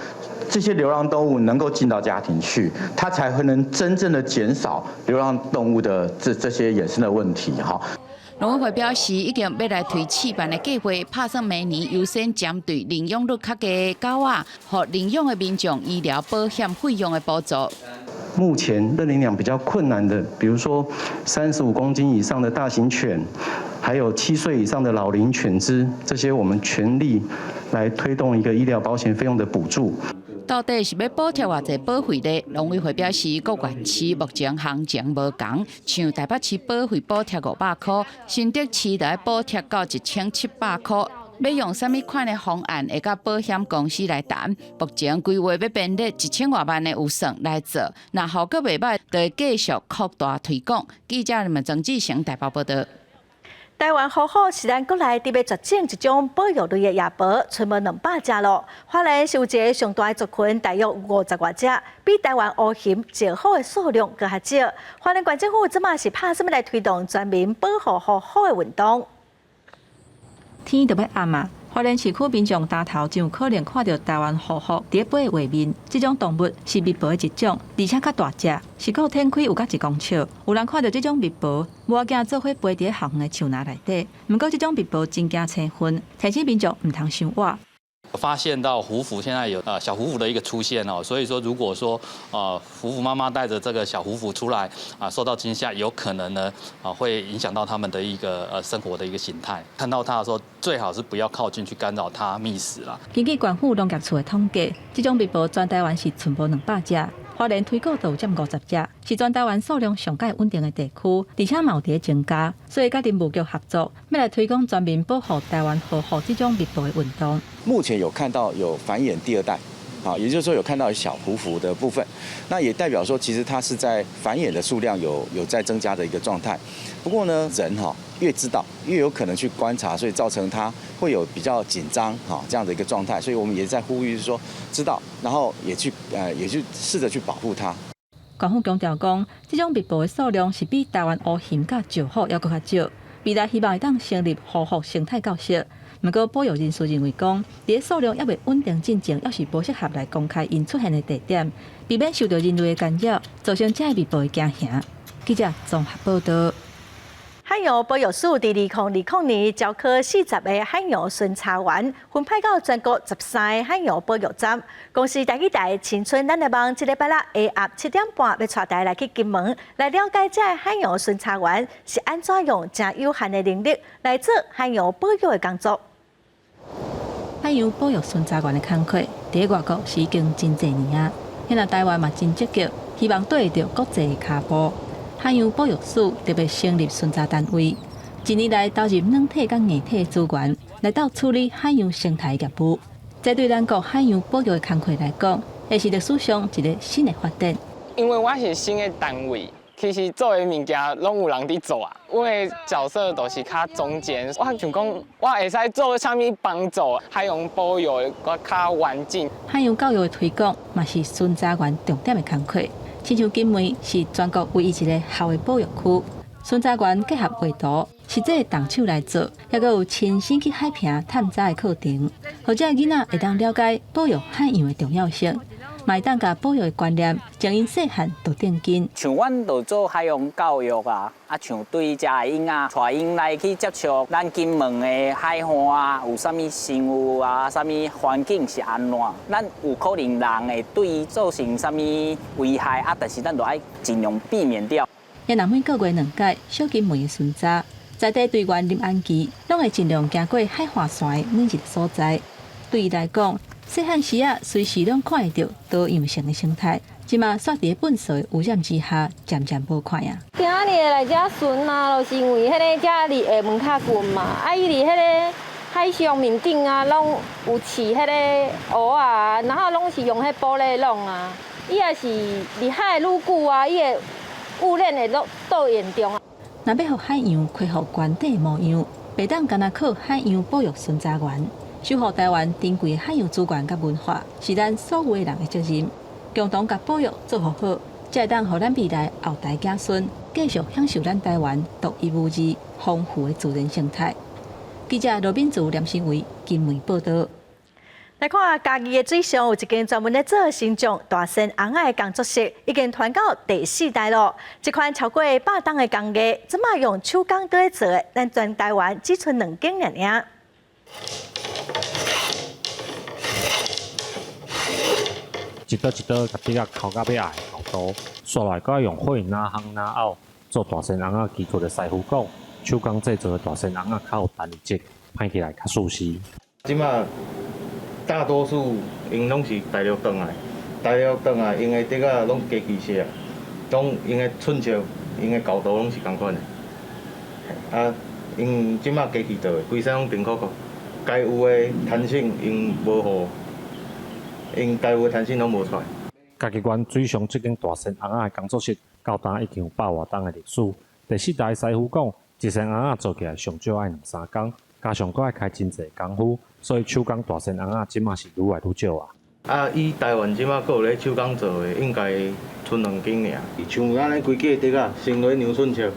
S22: 這些流浪動物能夠進到家庭去，它才會能真正的減少流浪動物的這些衍生的問題哈。
S19: 農委會表示，已經要來推試辦的計劃，打算明年優先針對領養率較低的狗仔和領養的民眾醫療保險費用的補助。
S22: 目前認領養比較困難的，比如說35公斤以上的大型犬，還有7歲以上的老齡犬隻，這些我們全力來推動一個醫療保險費用的補助。
S19: 到底是要補貼偌濟保費呢？農委會表示，各縣市目前行情無同，像台北市保費補貼500塊，新竹市就要補貼到1700塊。要用什麼款的方案會甲保險公司來談？目前規劃要編列1000多萬的預算來做，若效果袂歹，就會繼續擴大推廣。記者們曾志成台北報道。
S1: 台灣虎虎是咱國內特別絕種一種保育類的野豹，存沒200隻咯。花蓮是有一個上大的族群，大約50多隻，比台灣烏熊、石虎的數量更較少。花蓮縣政府即馬是拍什麼來推動全民保護虎虎的運動？
S2: 天就要暗啊！花蓮市區民眾抬頭就有可能看到台灣虎虎在飛的畫面。這種動物是蜜蜂的一種，而且較大隻，視角天開有到1公尺。有人看到這種蜜蜂，無要驚做伙飛在校園的樹林內底。不過這種蜜蜂真驚青昏，提醒民眾唔通傷活。
S3: 发现到虎虎现在有小虎虎的一个出现哦，所以说如果说虎虎妈妈带着这个小虎虎出来受到惊吓，有可能呢会影响到他们的一个生活的一个形态。看到它的时候，最好是不要靠近去干扰它觅食啦。
S2: 根据县府农业处的统计，这种蜜蜂全台湾是存无200只。花莲推广就有占50只，是全台湾数量上界稳定的地区，而且嘛有伫增加，所以甲林务局合作，要来推广全面保护台湾保护这种蜜蜂的运动。
S5: 目前有看到有繁衍第2代，也就是说有看到小虎虎的部分，那也代表说其实它是在繁衍的数量有在增加的一个状态。不过呢，人越知道越有可能去观察，所以造成它会有比较紧张这样的一个状态。所以我们也在呼吁说，知道，然后也去试着去保护它。
S2: 县府强调讲，这种蜜蜂的数量是比台湾乌熊甲石虎要更较少，未来希望会当成立保护生态教室。不过保育人士认为讲，这数量还未稳定进前，要是无适合来公开因出现的地点，避免受到人类的干扰，造成这蜜蜂的惊吓。记者综合报道。
S1: 海洋保育署伫2020年招考40个海洋巡查员，分派到全国13个海洋保育站。公司台台青春咱来帮这礼拜六下午7点半要带大家来去金门，来了解这海洋巡查员是安怎用真有限的能力来做海洋保育的工作。
S2: 海洋保育巡查员的工作，伫外国是已经真侪年啊。现在台湾嘛真积极，希望对得国际的脚步。海洋保育署特别成立巡查单位，一年来投入软体甲硬体资源，来到处理海洋生态业务。这对咱国海洋保育的工作来讲，也是历史上一个新的发展。
S10: 因为我是新的单位，其实做的物件拢有人伫做啊。我的角色都是较中间，我想讲，我会使做啥物帮助海洋保育我较完整。
S2: 海洋教育的推广，嘛是巡查员重点的工作。亲像金门是全国唯一一个校的保育区，巡查员结合画图，实际动手来做，还佫有亲身去海坪探查的课程，或者囡仔会当了解保育海洋的重要性，嘛会当甲保育的观念从因细汉就定根。
S17: 像阮就做海洋教育啊，像对遮个婴仔，带因来去接触咱金门的海岸啊，有啥物生物啊，啥物环境是安怎，咱有可能人会对伊造成啥物危害啊，但是咱就爱尽量避免掉。
S2: 也若每个月2届小金门的巡查，在地队员林安琪，拢会尽量行过海华线的每一个所在。对伊来讲，细汉时啊，随时拢看会到多样性的生态。即马煞伫粪扫的污染之下，渐渐无看啊。
S20: 今仔日来遮巡啊，就是因为迄个遮离下门较近嘛，伊离迄个海上面顶啊，拢有饲迄个蚵啊，然后拢是用迄玻璃弄啊。伊也是离海愈久啊，伊的污染会倒严重啊。
S2: 若要互海洋恢复原底模样，袂当干那靠海洋保育巡查员，守护台湾珍贵的海洋资源甲文化，是咱所有人的责任。共同甲保育做好好，才会当互咱未来后代子孙继续享受咱台湾独一无二、丰富的自然生态。记者罗敏珠、连新维金门报道。
S1: 来看嘉义的水上有一间专门咧做新种大山红仔的工作室，已经传到第4代咯。这款超过100吨的工艺，即马用手工在做的，咱全台湾只剩2间尔。
S23: 一刀一刀，甲底下烤到要矮好多，刷来搁用火拿烘拿凹做大山红仔基础的师傅讲，手工制作的大山红仔较有弹力，拍起来较舒适。
S29: 即马大多数因拢是大陆转来，因的底下拢加机械，拢因的寸尺、因的高度拢是同款的。啊，因即马机器做的，规身拢平扣扣，该有的弹性因无好。因该有的弹性拢无出来。
S23: 嘉义县水上这间大山红仔的工作室，到今已经有100多吨的历史。第4代师傅讲，一山红仔做起来上少爱2-3工，加上搁爱开真侪功夫，所以手工大山红仔即马是愈来愈少啊。
S29: 啊，以台湾即马搁有咧手工做的，应该剩2间尔。像咱咧规矩的底下，先落牛寸尺，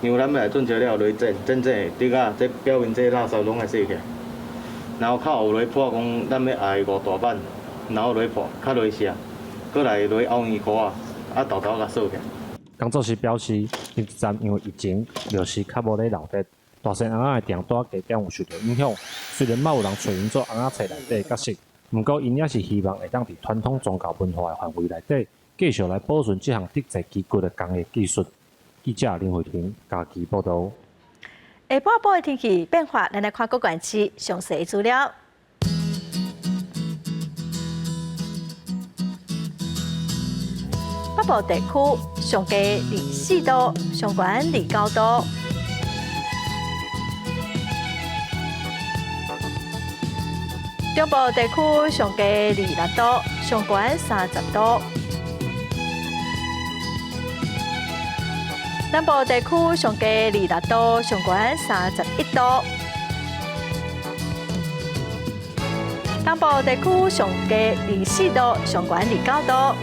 S29: 牛咱来寸尺了，落真的底下，这表面这垃圾拢爱洗起来，然后较后落破讲咱要爱5大板。然后落破，较落下，搁来落凹圆块啊，豆豆甲扫起来。
S23: 工作室表示，林一站因为疫情，料是较无咧闹热，大山红仔的订单加点有受到影响，虽然嘛有人找因做红仔菜内底的角色，不过因也是希望会当伫传统宗教文化的范围内底，继续来保存这项德制基骨的工艺技术。记者林慧婷家己报道。
S1: 下晡报的天气变化，咱来看各县市详细的资料。北部地区上低24度，上悬29度。中部地区上低26度，上悬30度。南部地区上低26度，上悬31度。东部地区上低24度，上悬29度。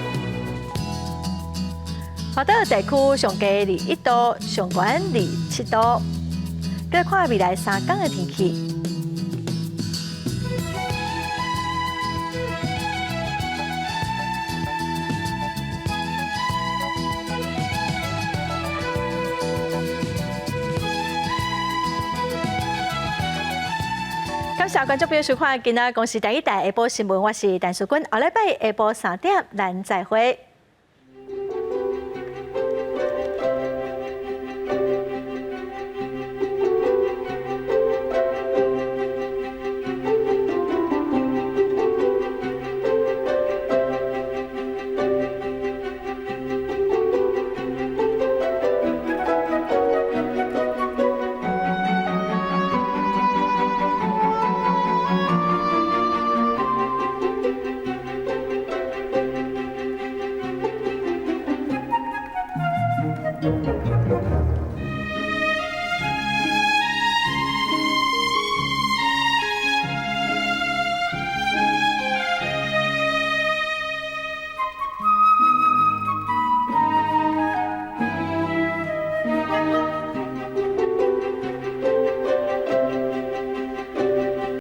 S1: 华岛地区上低21度，上悬27度。再看未来3天的天气。感谢观众朋友收看今仔公视第一台下晡新闻，我是陈淑君，下礼拜下晡3点咱再会。